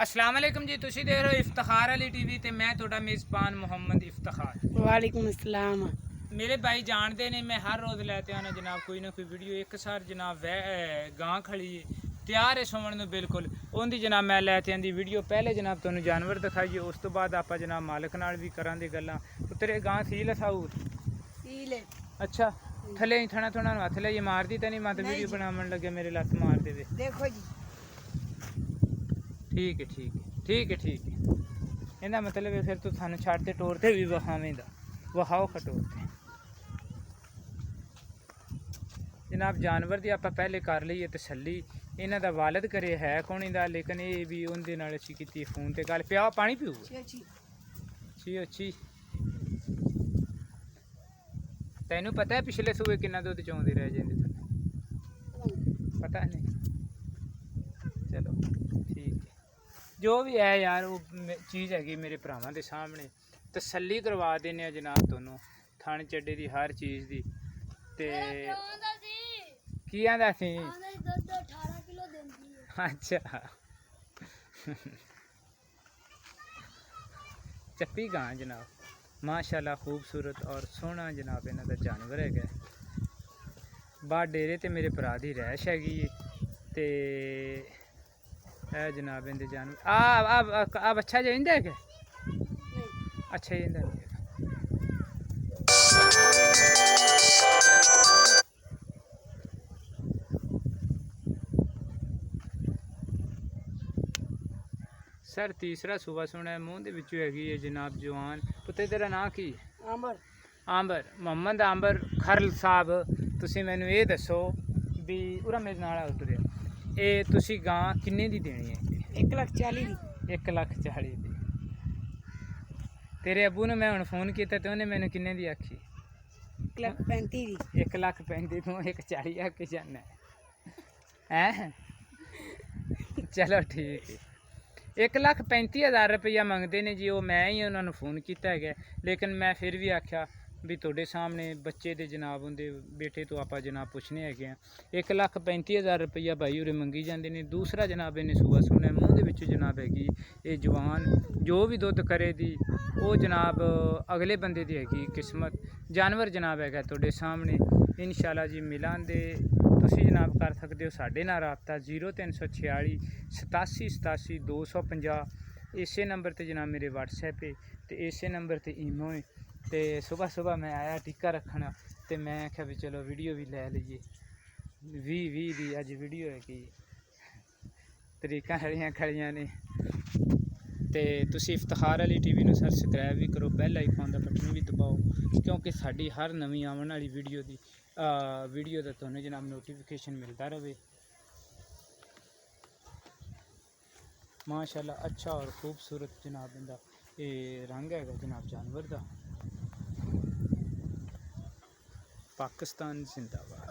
अस्सलाम वालेकुम जी, तुसी देख रहे हो इफ्तिखार अली टीवी ते मैं थोड़ा मेज़बान मोहम्मद इफ्तिखार। वालेकुम अस्सलाम। मेरे भाई जानते ने मैं हर रोज़ लेते आना जनाब कोई ना कोई वीडियो। एक सार जनाब गां खड़ी है तैयार है सोवन बिल्कुल उनकी जनाब मैं लैते आंदी वीडियो। पहले जनाब तुहानू जानवर दिखाइए, उस तो बाद आप जनाब मालिक नाल भी करांगे गल्लां। पुत्तरे गां सील है साऊ? सील है। अच्छा, थले ही थना थोड़ा हथ लाइए मार दी तो नहीं? मत वीडियो बनावन लगे मेरे लत मार देवे। देखो जी, ठीक है ठीक है ठीक है ठीक है। इहदा मतलब है फिर तो थानू छाड़ते टोरते भी वहावेंदा वहाओ खटोरते जनाब। जानवर की आप पहले कर लीए तसली। इन्हों का वालद करे है कौन इंदा, लेकिन ये भी उनके नाल अच्छी की फोन ते गल। प्या पानी पीऊ अच्छी अच्छी। तेनू पता है पिछले सूबे कितना दुध चौंदी रह जाती थले? पता नहीं। चलो ठीक है, जो भी है यार वो चीज़ हैगी मेरे भरावां दे सामने तसली करवा देने जनाब दोनों थन चड्डे की हर चीज़ की। ते की आंदा सी? अच्छा चप्पी गां जनाब, माशाल्लाह खूबसूरत और सोहना जनाब इन्हां दा जानवर है। बाहर डेरे ते मेरे भरा दी रैश हैगी ते जनाब इंदे जानवर आ अच्छा जाइंदा है? अच्छा जाइंदा नहीं है। सर तीसरा सूबा सुना है मूँह दे विचों हैगी है जनाब जवान। पुत्ते तेरा नाम की? आंबर। आंबर, मोहम्मद आंबर खरल साहब। तुसी मैनू ये दसो भी उरा मेरे नाल उतरिया ये तुसी गां किन्ने दी देनी है? 1,40,000 दी। 1,40,000 दी। तेरे अबू ने मैं हुण फोन किया तो उन्हें मैनू किन्ने दी आखी? 1,35,000 दी। 1,35,000 तू 1,40,000 आके जाना है? चलो ठीक है। 1,35,000 रुपया मंगते ने जी। वो मैं ही उन्होंने फोन किया है, लेकिन मैं फिर भी आख्या भी थोड़े सामने बच्चे दे जनाब उनके बेटे तो आप जनाब पूछने है। 1,35,000 रुपया भाई उरे मंगी जाते हैं। दूसरा जनाब इन्हें सूबा सुनना मूँह के विचों जनाब हैगी ये जवान जो भी दुध करे दी वो जनाब अगले बंदे दी हैगी किस्मत। जानवर जनाब है थोड़े सामने इंशाल्लाह जी मिलान दे। तुसी जनाब कर सकते हो साढ़े नाल राबता 0346 87 87 250। इसे नंबर ते जनाब मेरे व्हाट्सएप है तो इसे नंबर ते ईमो है। तो सुबह सुबह मैं आया टिक्का रखना तो मैं आख्या भी चलो वीडियो भी लै लीए। 20 दी अज वीडियो है कि तरीका खड़ियाँ खड़ियाँ ने। तो तुसी इफ्तिखार अली टीवी नू सबसक्राइब भी करो, बैल आइकॉन का बटन भी दबाओ क्योंकि साड़ी हर नवी आने वाली वीडियो का तुहानू जनाब नोटिफिकेशन मिलता रहे। माशाल्लाह अच्छा और खूबसूरत जनाब इनका ये रंग है जनाब जानवर का। पाकिस्तान जिंदाबाद।